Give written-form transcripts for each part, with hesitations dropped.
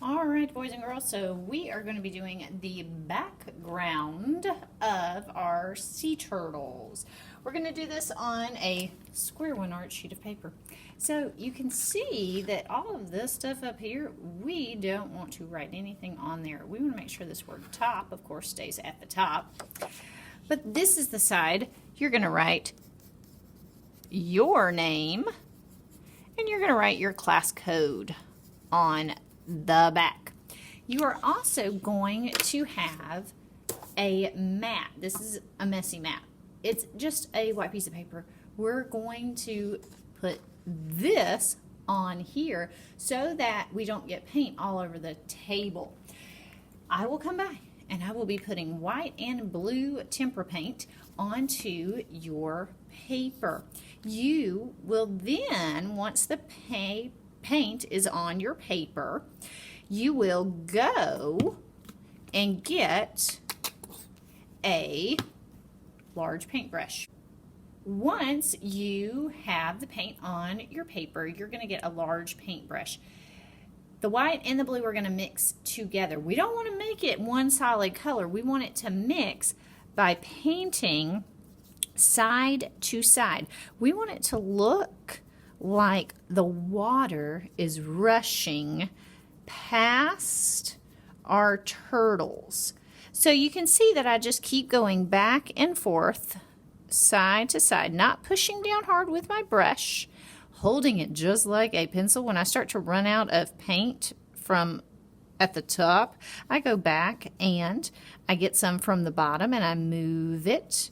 All right, boys and girls, so we are going to be doing the background of our sea turtles. We're going to do this on a square one art sheet of paper. So you can see that all of this stuff up here, we don't want to write anything on there. We want to make sure this word top, of course, stays at the top. But this is the side you're going to write your name, and you're going to write your class code on the back. You are also going to have a mat. This is a messy mat. It's just a white piece of paper. We're going to put this on here so that we don't get paint all over the table. I will come by and I will be putting white and blue tempera paint onto your paper. You will then, once the paint is on your paper, you will go and get a large paintbrush. Once you have the paint on your paper, you're going to get a large paintbrush. The white and the blue are going to mix together. We don't want to make it one solid color. We want it to mix by painting side to side. We want it to look like the water is rushing past our turtles. So you can see that I just keep going back and forth, side to side, not pushing down hard with my brush, holding it just like a pencil. When I start to run out of paint from at the top, I go back and I get some from the bottom and I move it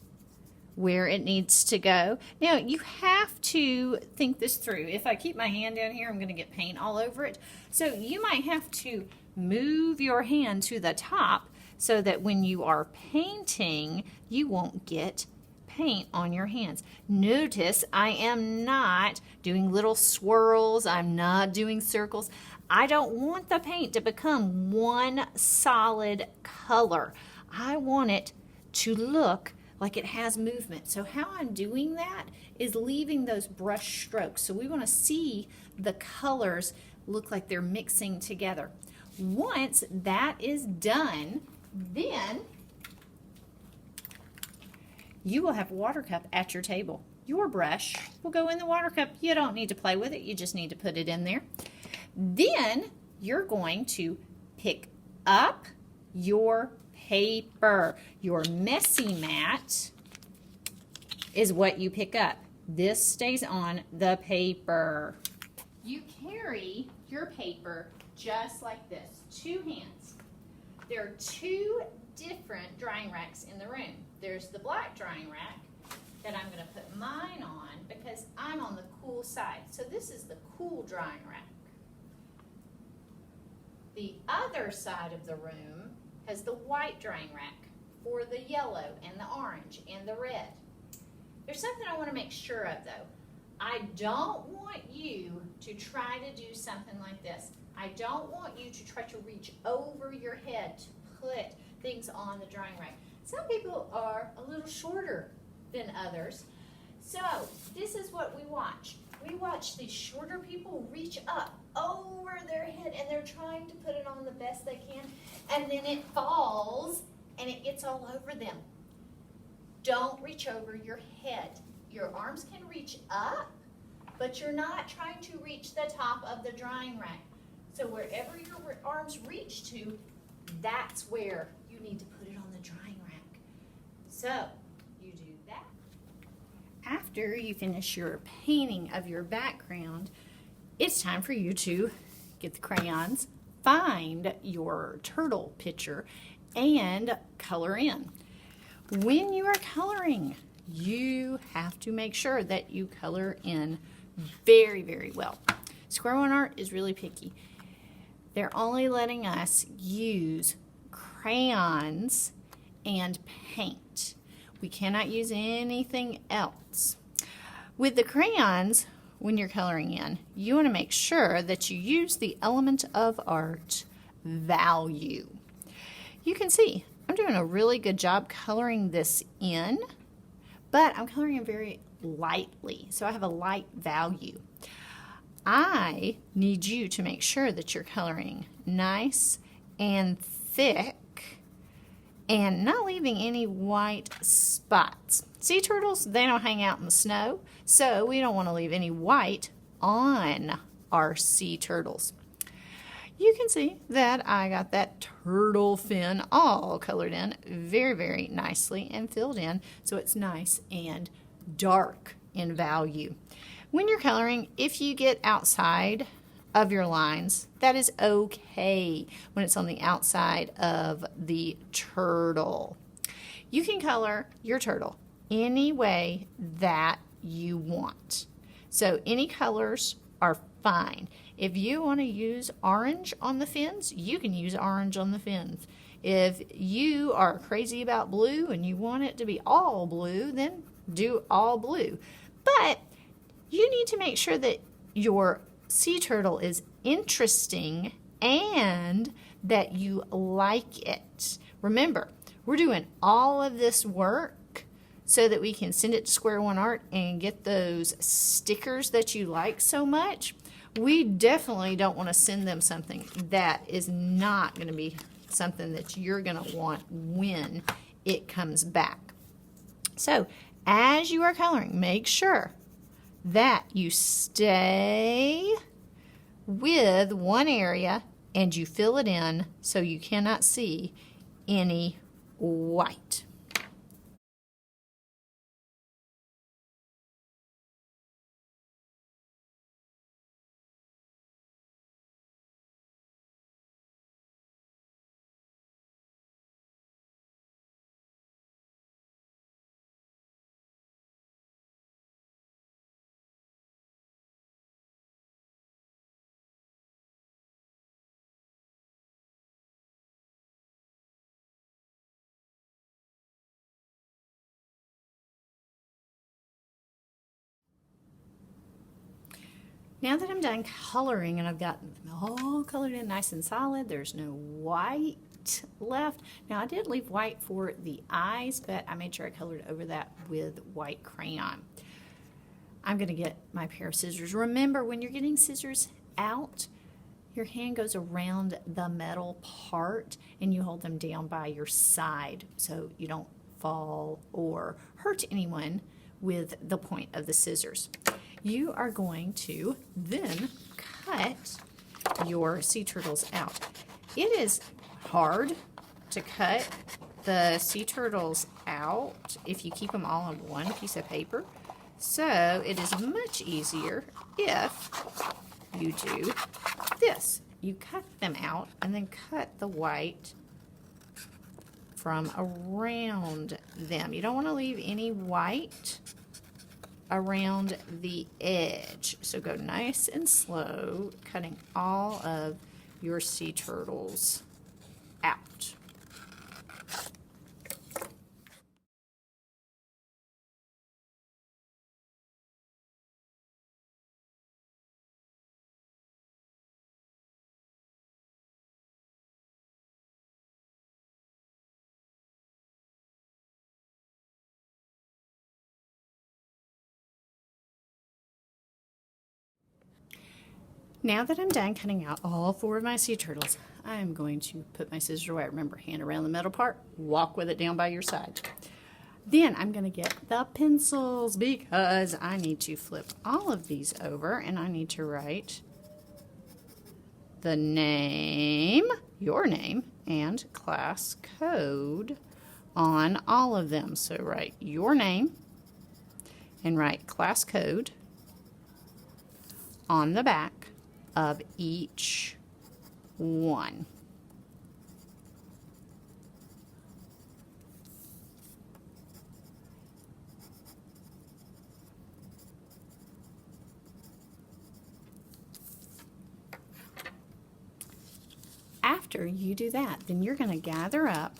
where it needs to go. Now, you have to think this through. If I keep my hand down here, I'm going to get paint all over it. So you might have to move your hand to the top so that when you are painting, you won't get paint on your hands. Notice I am not doing little swirls. I'm not doing circles. I don't want the paint to become one solid color. I want it to look like it has movement. So how I'm doing that is leaving those brush strokes. So we want to see the colors look like they're mixing together. Once that is done, then you will have a water cup at your table. Your brush will go in the water cup. You don't need to play with it. You just need to put it in there. Then you're going to pick up your paper. Your messy mat is what you pick up. This stays on the paper. You carry your paper just like this, two hands. There are two different drying racks in the room. There's the black drying rack that I'm going to put mine on because I'm on the cool side. So this is the cool drying rack. The other side of the room has the white drying rack for the yellow and the orange and the red. There's something I want to make sure of though. I don't want you to try to do something like this. I don't want you to try to reach over your head to put things on the drying rack. Some people are a little shorter than others. So this is what we watch. We watch these shorter people reach up over their head and they're trying to put it on the best they can, and then it falls and it gets all over them. Don't reach over your head. Your arms can reach up, but you're not trying to reach the top of the drying rack. So wherever your arms reach to, that's where you need to put it on the drying rack. So you do that. After you finish your painting of your background, it's time for you to get the crayons, find your turtle picture, and color in. When you are coloring, you have to make sure that you color in very, very well. Square One Art is really picky. They're only letting us use crayons and paint. We cannot use anything else. With the crayons, when you're coloring in, you want to make sure that you use the element of art value. You can see I'm doing a really good job coloring this in, but I'm coloring it very lightly, so I have a light value. I need you to make sure that you're coloring nice and thick and not leaving any white spots. Sea turtles, they don't hang out in the snow, so we don't want to leave any white on our sea turtles. You can see that I got that turtle fin all colored in very, very nicely and filled in so it's nice and dark in value. When you're coloring, if you get outside of your lines, that is okay when it's on the outside of the turtle. You can color your turtle any way that you want. So any colors are fine. If you want to use orange on the fins, you can use orange on the fins. If you are crazy about blue and you want it to be all blue, then do all blue. But you need to make sure that your sea turtle is interesting and that you like it. Remember, we're doing all of this work so that we can send it to Square One Art and get those stickers that you like so much. We definitely don't want to send them something that is not going to be something that you're going to want when it comes back. So, as you are coloring, make sure that you stay with one area and you fill it in so you cannot see any white. Now that I'm done coloring and I've got them all colored in nice and solid, there's no white left. Now I did leave white for the eyes, but I made sure I colored over that with white crayon. I'm going to get my pair of scissors. Remember, when you're getting scissors out, your hand goes around the metal part and you hold them down by your side so you don't fall or hurt anyone with the point of the scissors. You are going to then cut your sea turtles out. It is hard to cut the sea turtles out if you keep them all on one piece of paper. So it is much easier if you do this. You cut them out and then cut the white from around them. You don't want to leave any white around the edge. So go nice and slow, cutting all of your sea turtles out. Now that I'm done cutting out all 4 of my sea turtles, I'm going to put my scissors away. Remember, hand around the metal part, walk with it down by your side. Then I'm going to get the pencils because I need to flip all of these over and I need to write the name, your name, and class code on all of them. So write your name and write class code on the back of each one. After you do that, then you're going to gather up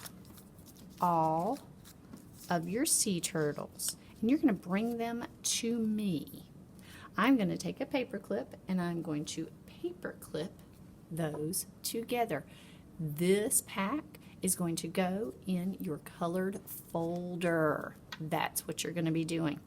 all of your sea turtles and you're going to bring them to me. I'm going to take a paper clip and I'm going to paper clip those together. This pack is going to go in your colored folder. That's what you're going to be doing.